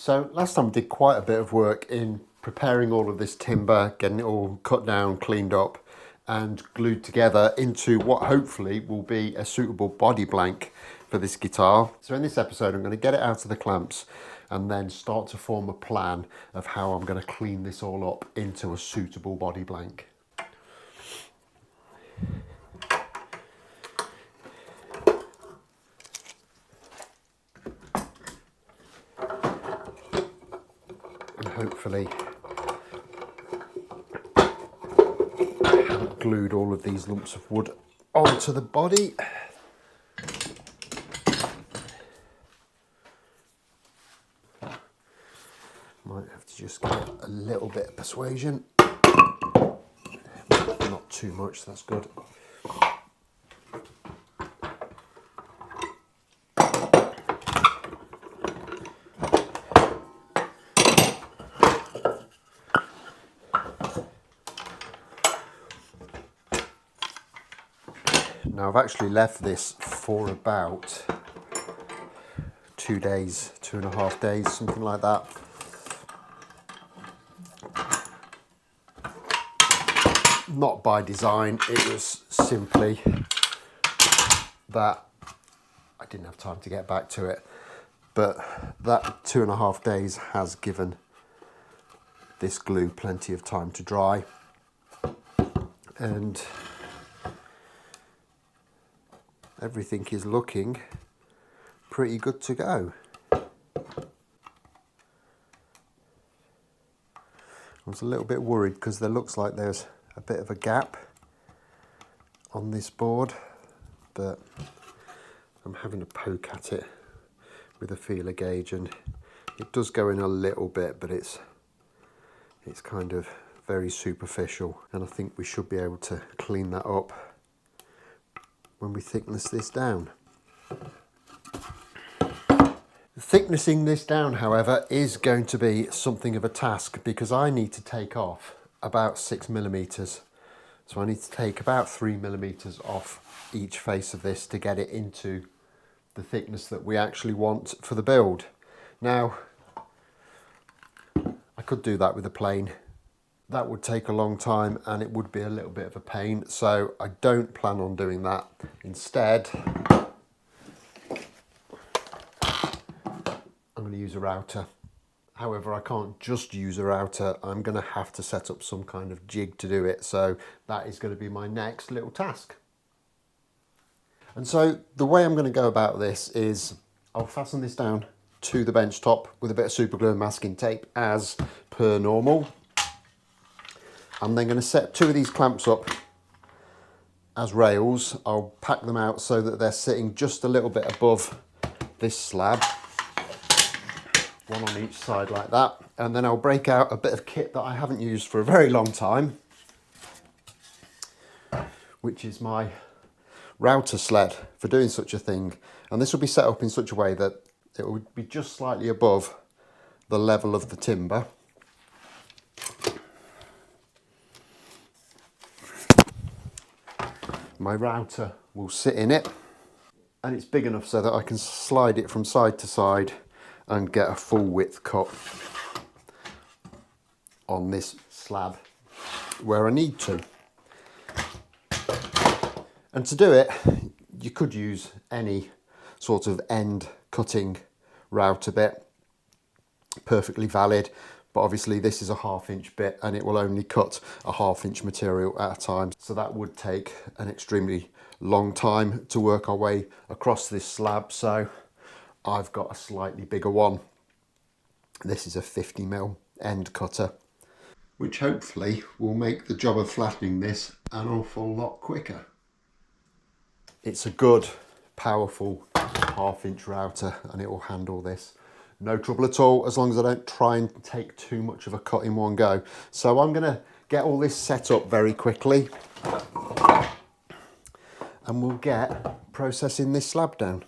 So last time we did quite a bit of work in preparing all of this timber, getting it all cut down, cleaned up and glued together into what hopefully will be a suitable body blank for this guitar. So in this episode I'm going to get it out of the clamps and then start to form a plan of how I'm going to clean this all up into a suitable body blank. And hopefully I haven't glued all of these lumps of wood onto the body. Might have to just get a little bit of persuasion. Not too much, that's good. Now I've actually left this for about 2 days, 2.5 days, something like that. Not by design, it was simply that I didn't have time to get back to it. But that 2.5 days has given this glue plenty of time to dry. And everything is looking pretty good to go. I was a little bit worried because there looks like there's a bit of a gap on this board, but I'm having a poke at it with a feeler gauge and it does go in a little bit, but it's kind of very superficial, and I think we should be able to clean that up when we thickness this down. Thicknessing this down, however, is going to be something of a task because I need to take off about 6mm. So I need to take about 3mm off each face of this to get it into the thickness that we actually want for the build. Now, I could do that with a plane. That would take a long time and it would be a little bit of a pain, so I don't plan on doing that. Instead, I'm going to use a router. However, I can't just use a router, I'm going to have to set up some kind of jig to do it, so that is going to be my next little task. And so the way I'm going to go about this is I'll fasten this down to the bench top with a bit of super glue and masking tape as per normal. I'm then going to set 2 of these clamps up as rails. I'll pack them out so that they're sitting just a little bit above this slab. One on each side like that. And then I'll break out a bit of kit that I haven't used for a very long time, which is my router sled for doing such a thing. And this will be set up in such a way that it will be just slightly above the level of the timber. My router will sit in it, and it's big enough so that I can slide it from side to side and get a full width cut on this slab where I need to. And to do it, you could use any sort of end cutting router bit, perfectly valid, but obviously this is a 1/2 inch bit and it will only cut a 1/2 inch material at a time. So that would take an extremely long time to work our way across this slab. So I've got a slightly bigger one. This is a 50mm end cutter, which hopefully will make the job of flattening this an awful lot quicker. It's a good, powerful 1/2 inch router and it will handle this. No trouble at all, as long as I don't try and take too much of a cut in one go. So I'm gonna get all this set up very quickly and we'll get processing this slab down.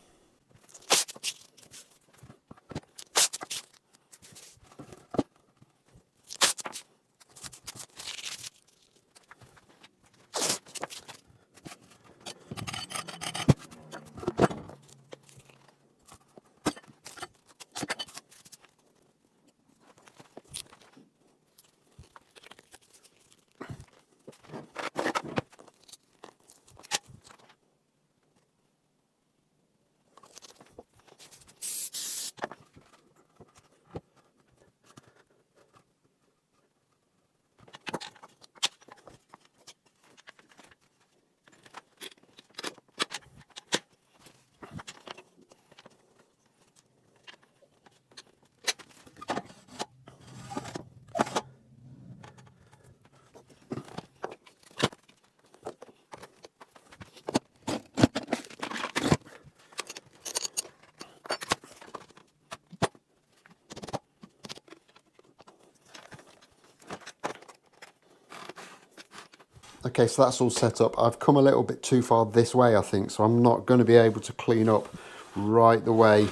Okay, so that's all set up. I've come a little bit too far this way, I think, so I'm not going to be able to clean up right the way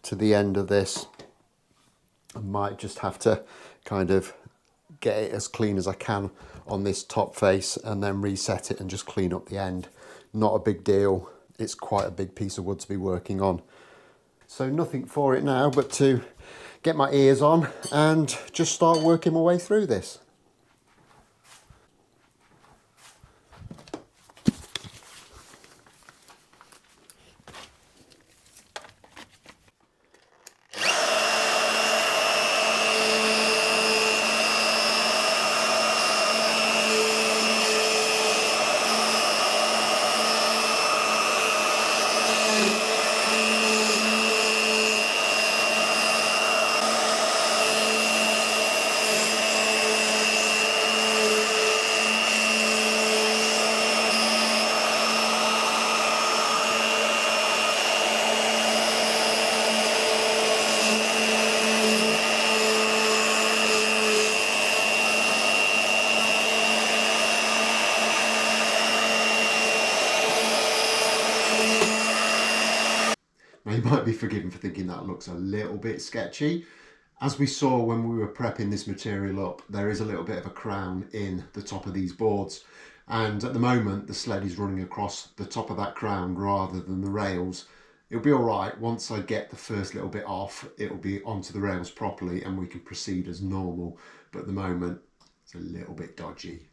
to the end of this. I might just have to kind of get it as clean as I can on this top face and then reset it and just clean up the end. Not a big deal. It's quite a big piece of wood to be working on. So nothing for it now but to get my ears on and just start working my way through this. Now you might be forgiven for thinking that looks a little bit sketchy. As we saw when we were prepping this material up, there is a little bit of a crown in the top of these boards. And at the moment, the sled is running across the top of that crown rather than the rails. It'll be all right. Once I get the first little bit off, it'll be onto the rails properly and we can proceed as normal. But at the moment, it's a little bit dodgy.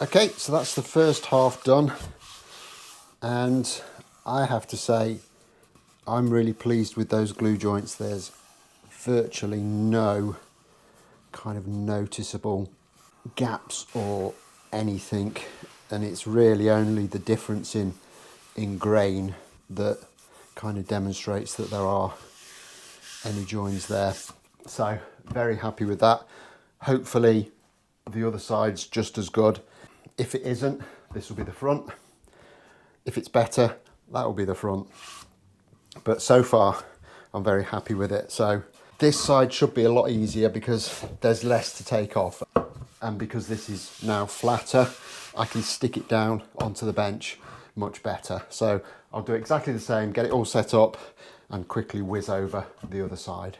Okay, so that's the first half done, and I have to say I'm really pleased with those glue joints. There's virtually no kind of noticeable gaps or anything, and it's really only the difference in grain that kind of demonstrates that there are any joins there. So very happy with that. Hopefully the other side's just as good. If it isn't, this will be the front. If it's better, that will be the front. But so far, I'm very happy with it. So this side should be a lot easier because there's less to take off. And because this is now flatter, I can stick it down onto the bench much better. So I'll do exactly the same, get it all set up and quickly whiz over the other side.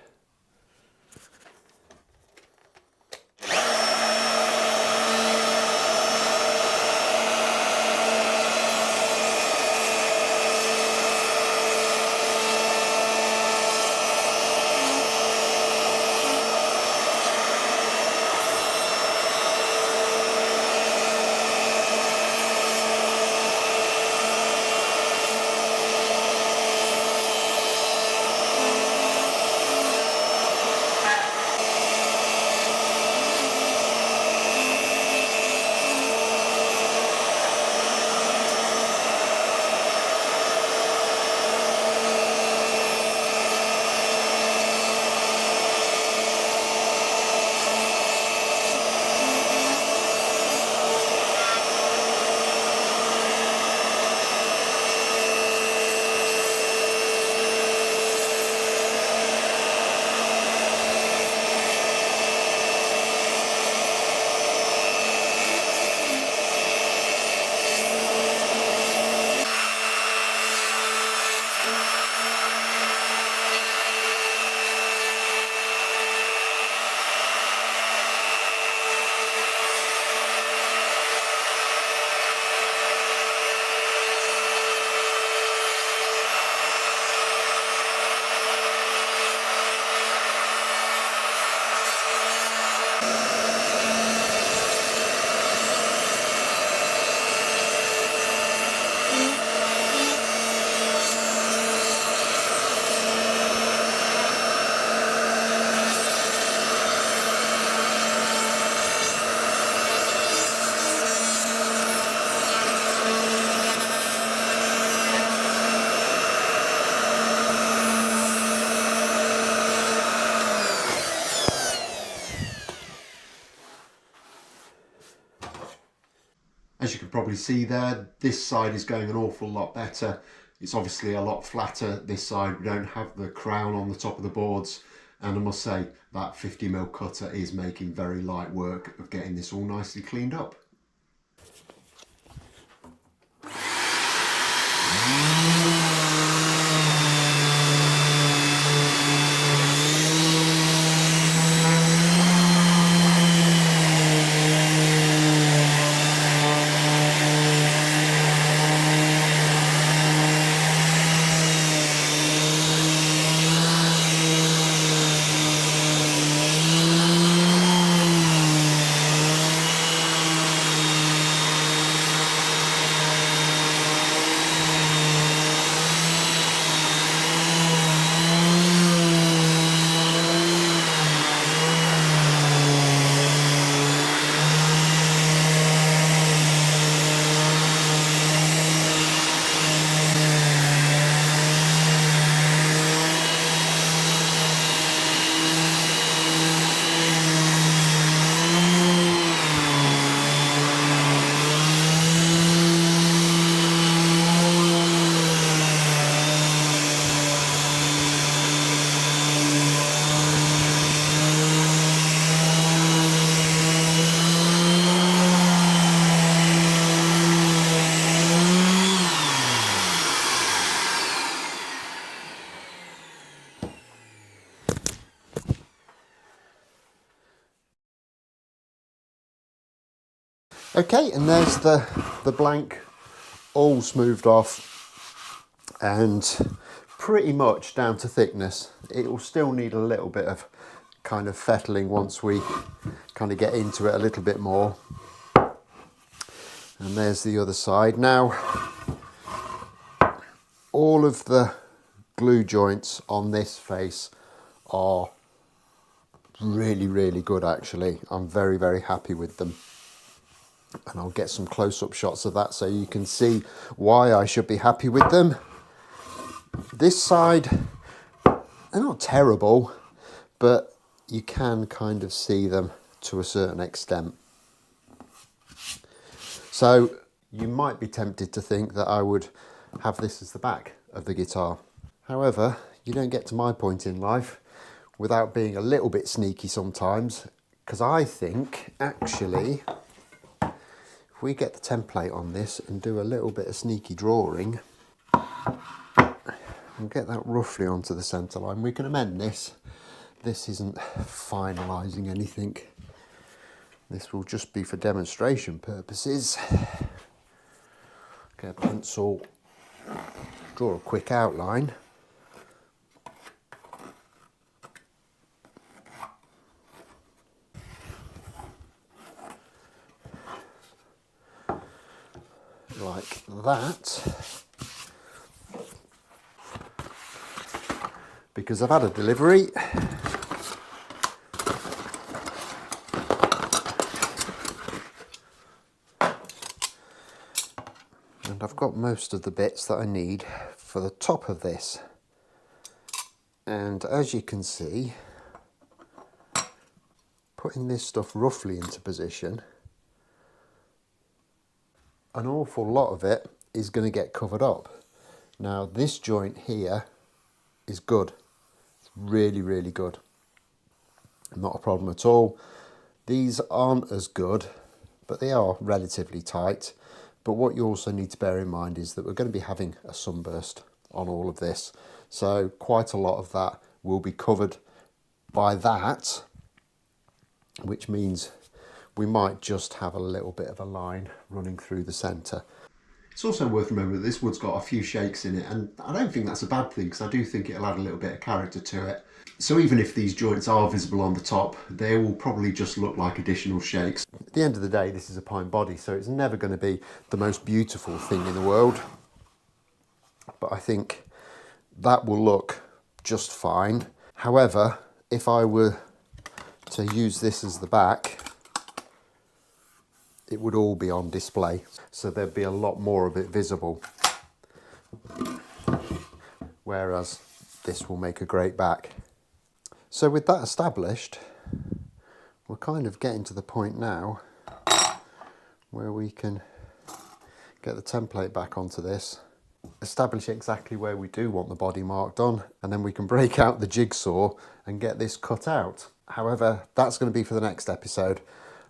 As you can probably see there, this side is going an awful lot better. It's obviously a lot flatter this side. We don't have the crown on the top of the boards. And I must say that 50mm cutter is making very light work of getting this all nicely cleaned up. Okay, and there's the blank all smoothed off and pretty much down to thickness. It will still need a little bit of kind of fettling once we kind of get into it a little bit more. And there's the other side. Now, all of the glue joints on this face are really, really good actually. I'm very, very happy with them. And I'll get some close-up shots of that so you can see why I should be happy with them. This side, they're not terrible, but you can kind of see them to a certain extent. So you might be tempted to think that I would have this as the back of the guitar. However, you don't get to my point in life without being a little bit sneaky sometimes, because I think actually if we get the template on this and do a little bit of sneaky drawing, and get that roughly onto the centre line. We can amend this. This isn't finalising anything. This will just be for demonstration purposes. Get a pencil, draw a quick outline. Like that. Because I've had a delivery. And I've got most of the bits that I need for the top of this. And as you can see, putting this stuff roughly into position, an awful lot of it is going to get covered up. Now this joint here is good. It's really, really good. Not a problem at all. These aren't as good, but they are relatively tight. But what you also need to bear in mind is that we're going to be having a sunburst on all of this. So quite a lot of that will be covered by that, which means we might just have a little bit of a line running through the centre. It's also worth remembering that this wood's got a few shakes in it, and I don't think that's a bad thing because I do think it'll add a little bit of character to it. So even if these joints are visible on the top, they will probably just look like additional shakes. At the end of the day, this is a pine body, so it's never going to be the most beautiful thing in the world. But I think that will look just fine. However, if I were to use this as the back, it would all be on display. So there'd be a lot more of it visible. Whereas this will make a great back. So with that established, we're kind of getting to the point now where we can get the template back onto this, establish exactly where we do want the body marked on, and then we can break out the jigsaw and get this cut out. However, that's going to be for the next episode.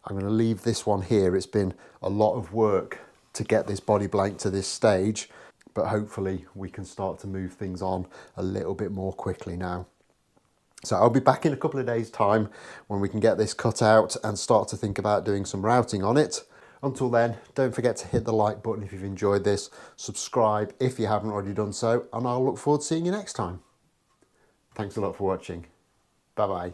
I'm going to leave this one here. It's been a lot of work to get this body blank to this stage, but hopefully we can start to move things on a little bit more quickly now. So I'll be back in a couple of days' time when we can get this cut out and start to think about doing some routing on it. Until then, don't forget to hit the like button if you've enjoyed this, subscribe if you haven't already done so, and I'll look forward to seeing you next time. Thanks a lot for watching. Bye bye.